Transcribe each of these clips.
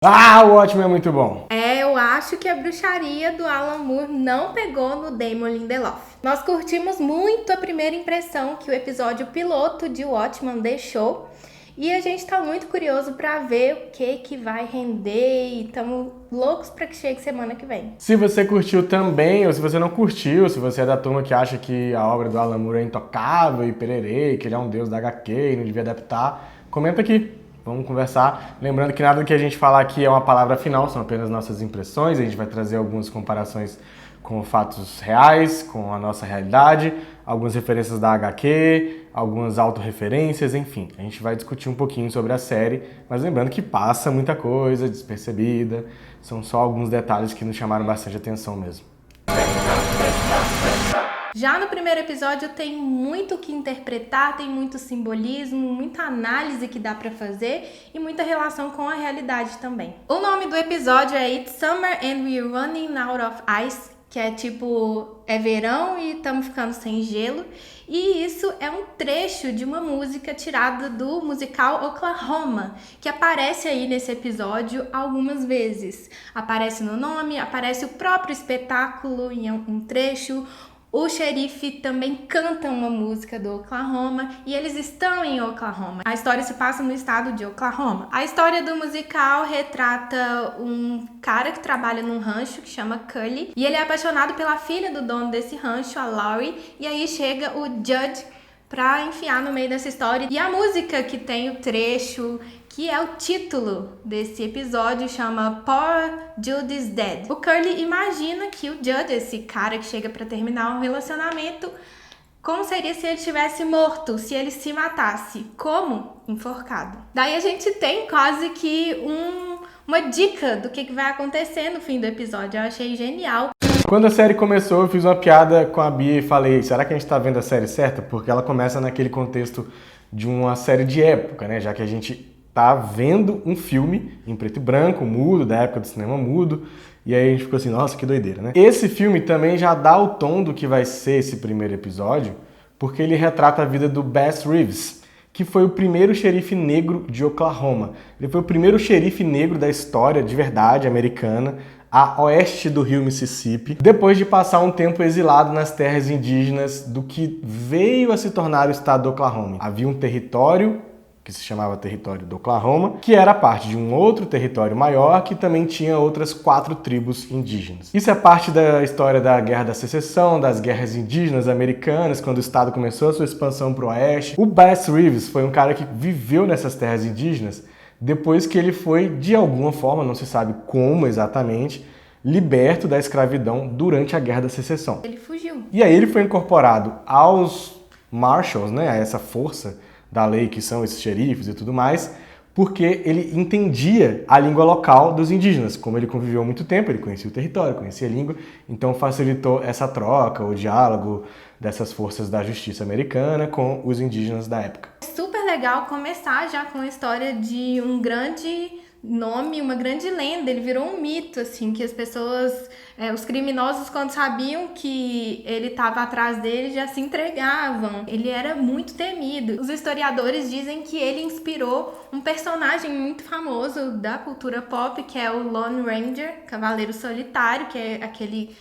Ah, o Watchmen é muito bom. Eu acho que a bruxaria do Alan Moore não pegou no Damon Lindelof. Nós curtimos muito a primeira impressão que o episódio piloto de Watchmen deixou. E a gente tá muito curioso pra ver o que vai render e estamos loucos pra que chegue semana que vem. Se você curtiu também, ou se você não curtiu, se você é da turma que acha que a obra do Alan Moore é intocável e pererê, que ele é um deus da HQ e não devia adaptar, comenta aqui. Vamos conversar. Lembrando que nada do que a gente falar aqui é uma palavra final, são apenas nossas impressões. A gente vai trazer algumas comparações com fatos reais, com a nossa realidade, algumas referências da HQ, algumas autorreferências, enfim. A gente vai discutir um pouquinho sobre a série, mas lembrando que passa muita coisa despercebida, são só alguns detalhes que nos chamaram bastante atenção mesmo. Já no primeiro episódio tem muito o que interpretar, tem muito simbolismo, muita análise que dá pra fazer e muita relação com a realidade também. O nome do episódio é It's Summer and We're Running Out of Ice, que é tipo, é verão e estamos ficando sem gelo. E isso é um trecho de uma música tirada do musical Oklahoma, que aparece aí nesse episódio algumas vezes. Aparece no nome, aparece o próprio espetáculo em um trecho. O xerife também canta uma música do Oklahoma e eles estão em Oklahoma. A história se passa no estado de Oklahoma. A história do musical retrata um cara que trabalha num rancho que chama Cully e ele é apaixonado pela filha do dono desse rancho, a Laurie, e aí chega o Judge pra enfiar no meio dessa história. E a música que tem o trecho, que é o título desse episódio, chama Poor Judy's Dead. O Curly imagina que o Judd, esse cara que chega pra terminar um relacionamento, como seria se ele tivesse morto, se ele se matasse? Como? Enforcado. Daí a gente tem quase que uma dica do que vai acontecer no fim do episódio. Eu achei genial. Quando a série começou, eu fiz uma piada com a Bia e falei, será que a gente tá vendo a série certa? Porque ela começa naquele contexto de uma série de época, né? Já que a gente tá vendo um filme em preto e branco, mudo, da época do cinema mudo, e aí a gente ficou assim, nossa, que doideira, né? Esse filme também já dá o tom do que vai ser esse primeiro episódio, porque ele retrata a vida do Bass Reeves, que foi o primeiro xerife negro de Oklahoma. Ele foi o primeiro xerife negro da história, de verdade, americana, a oeste do rio Mississippi, depois de passar um tempo exilado nas terras indígenas do que veio a se tornar o estado do Oklahoma. Havia um território que se chamava Território do Oklahoma, que era parte de um outro território maior que também tinha outras 4 tribos indígenas. Isso é parte da história da Guerra da Secessão, das guerras indígenas americanas, quando o estado começou a sua expansão para o oeste. O Bass Reeves foi um cara que viveu nessas terras indígenas depois que ele foi, de alguma forma, não se sabe como exatamente, liberto da escravidão durante a Guerra da Secessão. Ele fugiu. E aí ele foi incorporado aos Marshals, né, a essa força da lei que são esses xerifes e tudo mais, porque ele entendia a língua local dos indígenas. Como ele conviveu há muito tempo, ele conhecia o território, conhecia a língua, então facilitou essa troca, o diálogo dessas forças da justiça americana com os indígenas da época. Super legal começar já com a história de um grande nome, uma grande lenda. Ele virou um mito, assim, que as pessoas, os criminosos, quando sabiam que ele estava atrás dele, já se entregavam. Ele era muito temido. Os historiadores dizem que ele inspirou um personagem muito famoso da cultura pop, que é o Lone Ranger, Cavaleiro Solitário, que é aquele...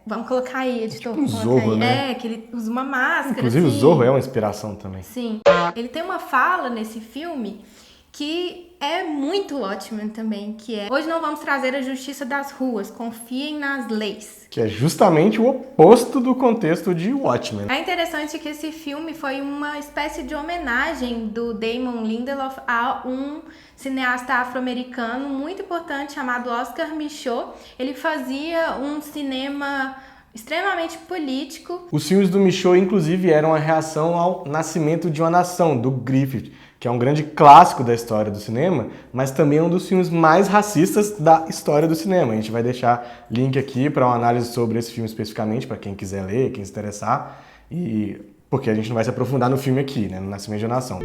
vamos colocar aí, editor. Tipo um Zorro, né? Que ele usa uma máscara. Inclusive assim. O Zorro é uma inspiração também. Sim. Ele tem uma fala nesse filme que é muito Watchmen também, que é: hoje não vamos trazer a justiça das ruas, confiem nas leis. Que é justamente o oposto do contexto de Watchmen. É interessante que esse filme foi uma espécie de homenagem do Damon Lindelof a um cineasta afro-americano muito importante chamado Oscar Micheaux. Ele fazia um cinema extremamente político. Os filmes do Micheaux, inclusive, eram a reação ao Nascimento de uma Nação, do Griffith, que é um grande clássico da história do cinema, mas também é um dos filmes mais racistas da história do cinema. A gente vai deixar link aqui para uma análise sobre esse filme especificamente, para quem quiser ler, quem se interessar, e porque a gente não vai se aprofundar no filme aqui, né, no Nascimento de uma Nação.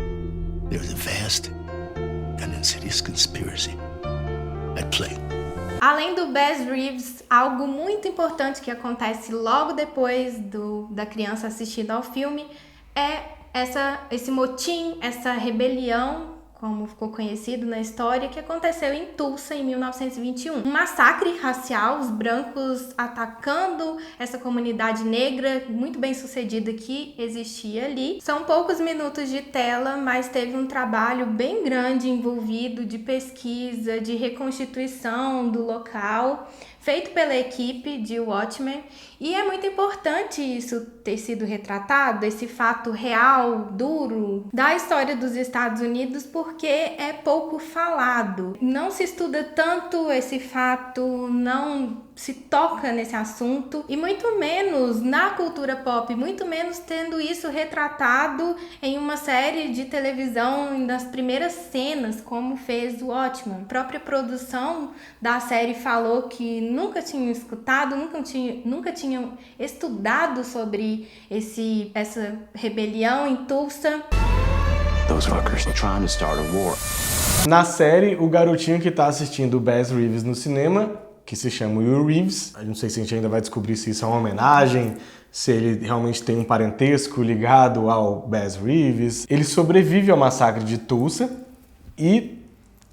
There's a vast and insidious conspiracy at play. Além do Bass Reeves, algo muito importante que acontece logo depois da criança assistindo ao filme é esse motim, essa rebelião como ficou conhecido na história, que aconteceu em Tulsa em 1921. Um massacre racial, os brancos atacando essa comunidade negra muito bem sucedida que existia ali. São poucos minutos de tela, mas teve um trabalho bem grande envolvido de pesquisa, de reconstituição do local, feito pela equipe de Watchmen, e é muito importante isso ter sido retratado, esse fato real, duro, da história dos Estados Unidos, porque é pouco falado. Não se estuda tanto esse fato, não se toca nesse assunto, e muito menos na cultura pop, muito menos tendo isso retratado em uma série de televisão nas primeiras cenas, como fez o Watchmen. A própria produção da série falou que nunca tinham escutado, nunca tinham estudado sobre essa rebelião em Tulsa. Those fuckers are trying to start a war. Na série, o garotinho que tá assistindo o Bass Reeves no cinema, que se chama Will Reeves, eu não sei se a gente ainda vai descobrir se isso é uma homenagem, se ele realmente tem um parentesco ligado ao Bass Reeves. Ele sobrevive ao massacre de Tulsa e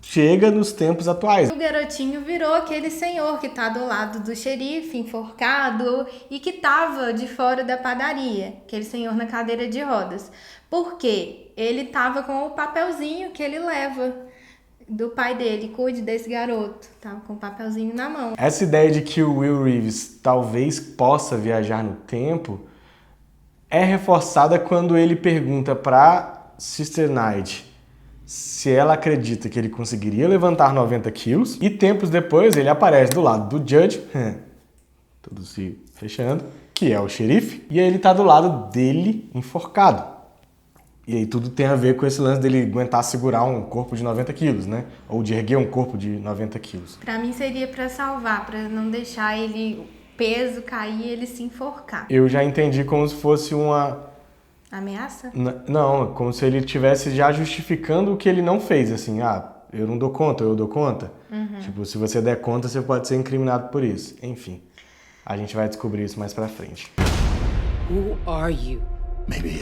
chega nos tempos atuais. O garotinho virou aquele senhor que tá do lado do xerife, enforcado, e que tava de fora da padaria, aquele senhor na cadeira de rodas. Por quê? Ele tava com o papelzinho que ele leva do pai dele, cuide desse garoto. Tava com o papelzinho na mão. Essa ideia de que o Will Reeves talvez possa viajar no tempo é reforçada quando ele pergunta pra Sister Night se ela acredita que ele conseguiria levantar 90 quilos, e tempos depois ele aparece do lado do Judge, tudo se fechando, que é o xerife, e aí ele tá do lado dele enforcado. E aí tudo tem a ver com esse lance dele aguentar segurar um corpo de 90 quilos, né? Ou de erguer um corpo de 90 quilos. Pra mim seria pra salvar, pra não deixar o peso cair e ele se enforcar. Eu já entendi como se fosse uma... Ameaça? Não, como se ele estivesse já justificando o que ele não fez, assim, eu não dou conta, eu dou conta. Tipo, se você der conta, você pode ser incriminado por isso. Enfim, a gente vai descobrir isso mais pra frente. Who are you? Maybe,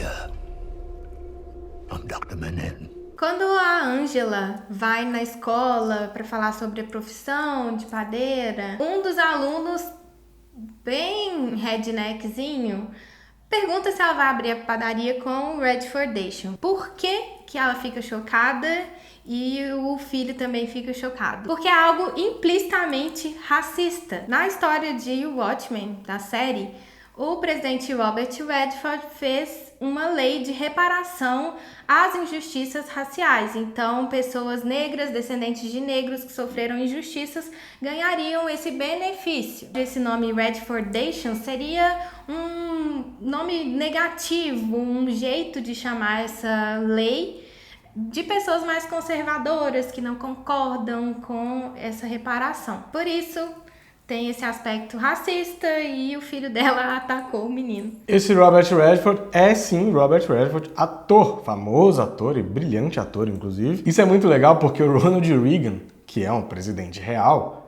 I'm Dr. Manhattan. Quando a Angela vai na escola para falar sobre a profissão de padeira, um dos alunos, bem redneckzinho, pergunta se ela vai abrir a padaria com o Redfordation. Por que ela fica chocada e o filho também fica chocado? Porque é algo implicitamente racista. Na história de Watchmen, da série, o presidente Robert Redford fez uma lei de reparação às injustiças raciais. Então, pessoas negras, descendentes de negros que sofreram injustiças, ganhariam esse benefício. Esse nome Redfordation seria um nome negativo, um jeito de chamar essa lei de pessoas mais conservadoras que não concordam com essa reparação. Por isso, tem esse aspecto racista e o filho dela atacou o menino. Esse Robert Redford é sim Robert Redford, ator, famoso ator e brilhante ator, inclusive. Isso é muito legal porque o Ronald Reagan, que é um presidente real,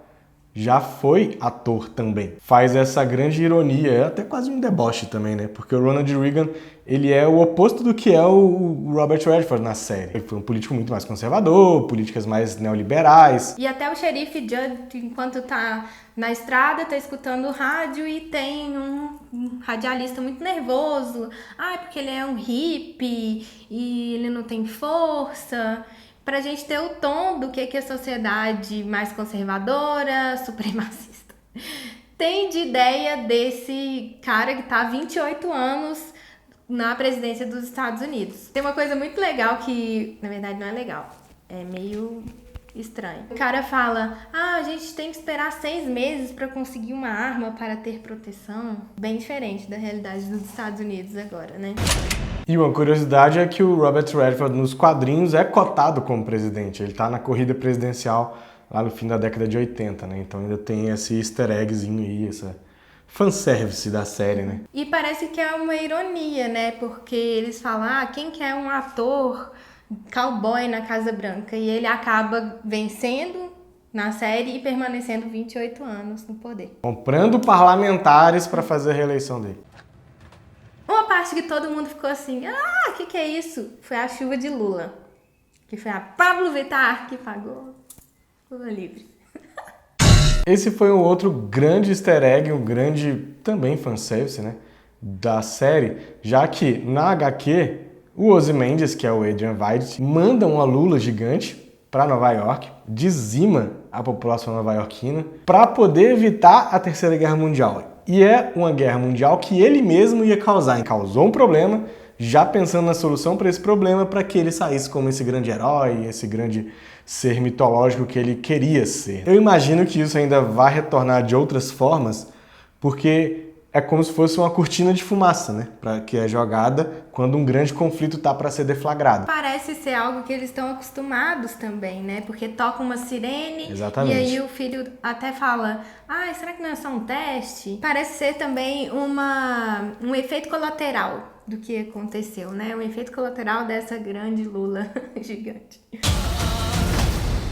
já foi ator também. Faz essa grande ironia, é até quase um deboche também, né? Porque o Ronald Reagan, ele é o oposto do que é o Robert Redford na série. Ele foi um político muito mais conservador, políticas mais neoliberais. E até o xerife Judd, enquanto tá na estrada, tá escutando o rádio e tem um radialista muito nervoso. Porque ele é um hippie e ele não tem força. Pra gente ter o tom do que a sociedade mais conservadora, supremacista, tem de ideia desse cara que tá há 28 anos na presidência dos Estados Unidos. Tem uma coisa muito legal que, na verdade, não é legal. É meio estranho. O cara fala, a gente tem que esperar 6 meses para conseguir uma arma para ter proteção. Bem diferente da realidade dos Estados Unidos agora, né? E uma curiosidade é que o Robert Redford nos quadrinhos é cotado como presidente. Ele tá na corrida presidencial lá no fim da década de 80, né? Então ainda tem esse easter eggzinho aí, essa fanservice da série, né? E parece que é uma ironia, né? Porque eles falam, quem quer um ator cowboy na Casa Branca? E ele acaba vencendo na série e permanecendo 28 anos no poder. Comprando parlamentares para fazer a reeleição dele. Uma parte que todo mundo ficou assim, o que é isso? Foi a chuva de Lula. que foi a Pablo Vittar que pagou o livre. Esse foi um outro grande easter egg, um grande também fanservice, né, da série, já que na HQ o Ozymandias, que é o Adrian Veidt, manda uma lula gigante para Nova York, dizima a população nova-iorquina para poder evitar a Terceira Guerra Mundial. E é uma guerra mundial que ele mesmo ia causar. E causou um problema, já pensando na solução para esse problema, para que ele saísse como esse grande herói, esse grande ser mitológico que ele queria ser. Eu imagino que isso ainda vai retornar de outras formas, porque é como se fosse uma cortina de fumaça, né? Que é jogada quando um grande conflito tá para ser deflagrado. Parece ser algo que eles estão acostumados também, né? Porque toca uma sirene. Exatamente. E aí o filho até fala, será que não é só um teste? Parece ser também um efeito colateral do que aconteceu, né? Um efeito colateral dessa grande lula gigante.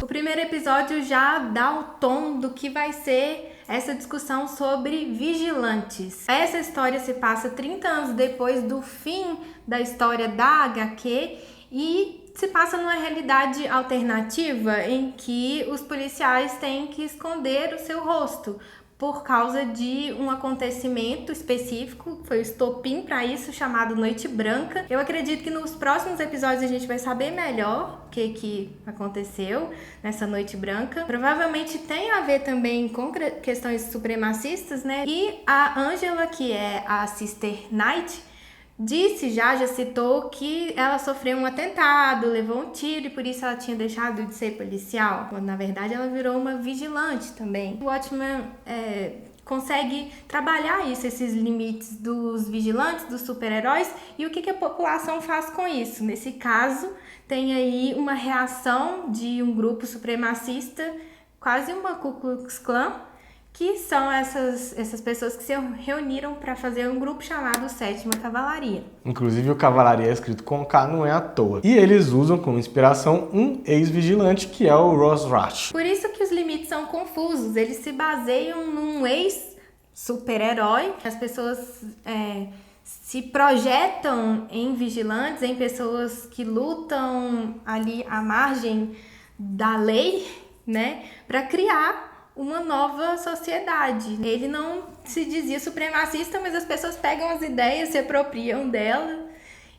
O primeiro episódio já dá o tom do que vai ser essa discussão sobre vigilantes. Essa história se passa 30 anos depois do fim da história da HQ e se passa numa realidade alternativa em que os policiais têm que esconder o seu rosto por causa de um acontecimento específico, foi o estopim para isso, chamado Noite Branca. Eu acredito que nos próximos episódios a gente vai saber melhor o que aconteceu nessa Noite Branca. Provavelmente tem a ver também com questões supremacistas, né? E a Angela, que é a Sister Knight, já citou que ela sofreu um atentado, levou um tiro e por isso ela tinha deixado de ser policial. Quando, na verdade, ela virou uma vigilante também. O Watchmen consegue trabalhar isso, esses limites dos vigilantes, dos super-heróis e o que a população faz com isso. Nesse caso, tem aí uma reação de um grupo supremacista, quase uma Ku Klux Klan, que são essas pessoas que se reuniram para fazer um grupo chamado 7ª Cavalaria. Inclusive o Cavalaria é escrito com K, não é à toa. E eles usam como inspiração um ex-vigilante que é o Rorschach. Por isso que os limites são confusos, eles se baseiam num ex-super-herói. As pessoas se projetam em vigilantes, em pessoas que lutam ali à margem da lei, né, para criar uma nova sociedade. Ele não se dizia supremacista, mas as pessoas pegam as ideias, se apropriam dela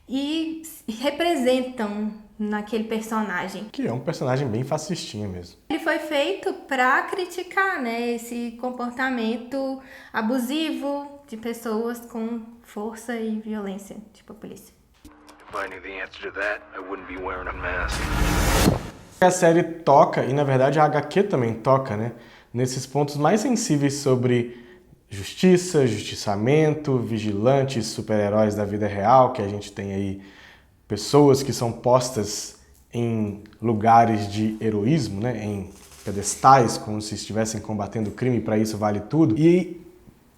e representam naquele personagem. Que é um personagem bem fascistinha mesmo. Ele foi feito para criticar, né, esse comportamento abusivo de pessoas com força e violência, tipo a polícia. If I knew the answer to that, I wouldn't be wearing a mask. A série toca, e na verdade a HQ também toca, né, nesses pontos mais sensíveis sobre justiça, justiçamento, vigilantes, super-heróis da vida real, que a gente tem aí pessoas que são postas em lugares de heroísmo, né, em pedestais, como se estivessem combatendo o crime, para isso vale tudo. E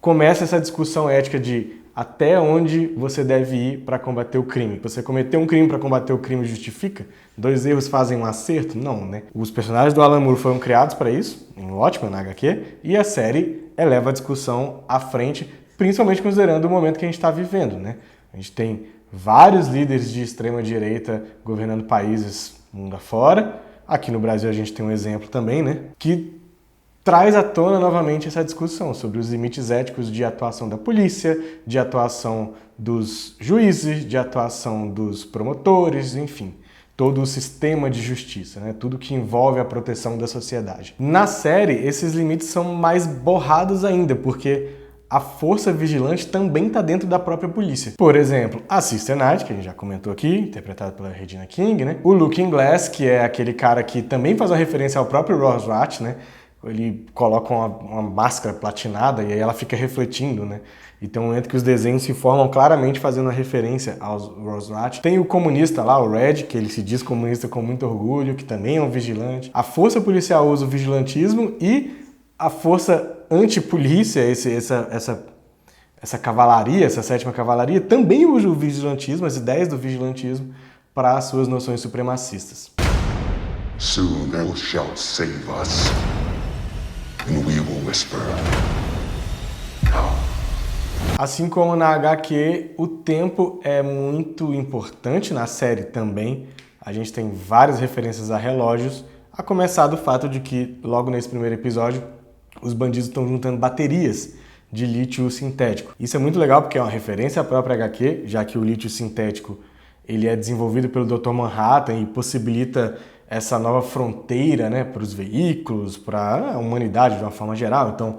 começa essa discussão ética de até onde você deve ir para combater o crime. Você cometeu um crime para combater o crime justifica? 2 erros fazem um acerto? Não, né? Os personagens do Alan Moore foram criados para isso, em Watchmen, na HQ, e a série eleva a discussão à frente, principalmente considerando o momento que a gente está vivendo, né? A gente tem vários líderes de extrema-direita governando países mundo afora. Aqui no Brasil a gente tem um exemplo também, né? Que traz à tona novamente essa discussão sobre os limites éticos de atuação da polícia, de atuação dos juízes, de atuação dos promotores, enfim, todo o sistema de justiça, né? Tudo que envolve a proteção da sociedade. Na série, esses limites são mais borrados ainda, porque a força vigilante também está dentro da própria polícia. Por exemplo, a Sister Knight, que a gente já comentou aqui, interpretada pela Regina King, né? O Looking Glass, que é aquele cara que também faz uma referência ao próprio Rorschach, né? Ele coloca uma máscara platinada e aí ela fica refletindo, né? E tem um momento que os desenhos se formam claramente fazendo uma referência aos Rorschach. Tem o comunista lá, o Red, que ele se diz comunista com muito orgulho, que também é um vigilante. A força policial usa o vigilantismo e a força antipolícia, essa cavalaria, essa 7ª Cavalaria, também usa o vigilantismo, as ideias do vigilantismo, para as suas noções supremacistas. Soon thou shalt save us. And we will whisper. Assim como na HQ, o tempo é muito importante, na série também. A gente tem várias referências a relógios, a começar do fato de que, logo nesse primeiro episódio, os bandidos estão juntando baterias de lítio sintético. Isso é muito legal porque é uma referência à própria HQ, já que o lítio sintético ele é desenvolvido pelo Dr. Manhattan e possibilita essa nova fronteira, né, para os veículos, para a humanidade de uma forma geral. Então,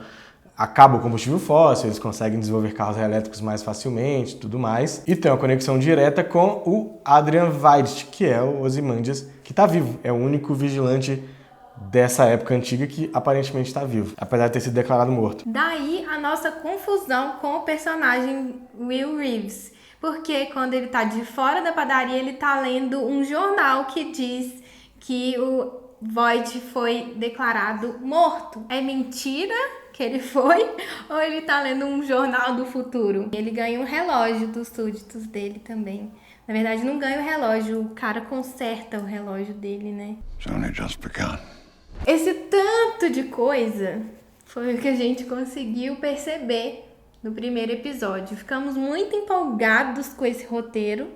acaba o combustível fóssil, eles conseguem desenvolver carros elétricos mais facilmente e tudo mais. E tem uma conexão direta com o Adrian Veidt, que é o Ozymandias, que está vivo. É o único vigilante dessa época antiga que aparentemente está vivo, apesar de ter sido declarado morto. Daí a nossa confusão com o personagem Will Reeves, porque quando ele tá de fora da padaria, ele tá lendo um jornal que diz que o Voight foi declarado morto. É mentira que ele foi? Ou ele tá lendo um jornal do futuro? Ele ganha um relógio dos súditos dele também. Na verdade, não ganha o relógio, o cara conserta o relógio dele, né? It's only just begun. Esse tanto de coisa foi o que a gente conseguiu perceber no primeiro episódio. Ficamos muito empolgados com esse roteiro.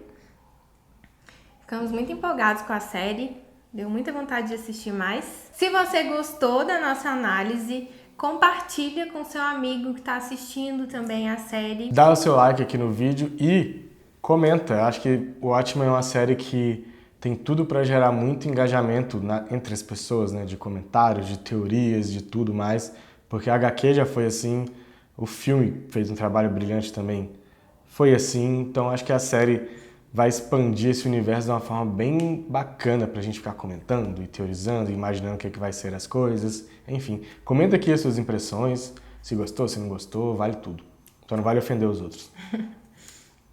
Ficamos muito empolgados com a série. Deu muita vontade de assistir mais. Se você gostou da nossa análise, compartilha com seu amigo que está assistindo também a série. Dá o seu like aqui no vídeo e comenta. Acho que o Watchmen é uma série que tem tudo para gerar muito engajamento entre as pessoas, né? De comentários, de teorias, de tudo mais. Porque a HQ já foi assim, o filme fez um trabalho brilhante também. Foi assim, então acho que a série vai expandir esse universo de uma forma bem bacana pra gente ficar comentando e teorizando, imaginando o que é que vai ser as coisas. Enfim, comenta aqui as suas impressões, se gostou, se não gostou, vale tudo. Então não vale ofender os outros.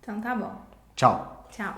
Então tá bom. Tchau. Tchau.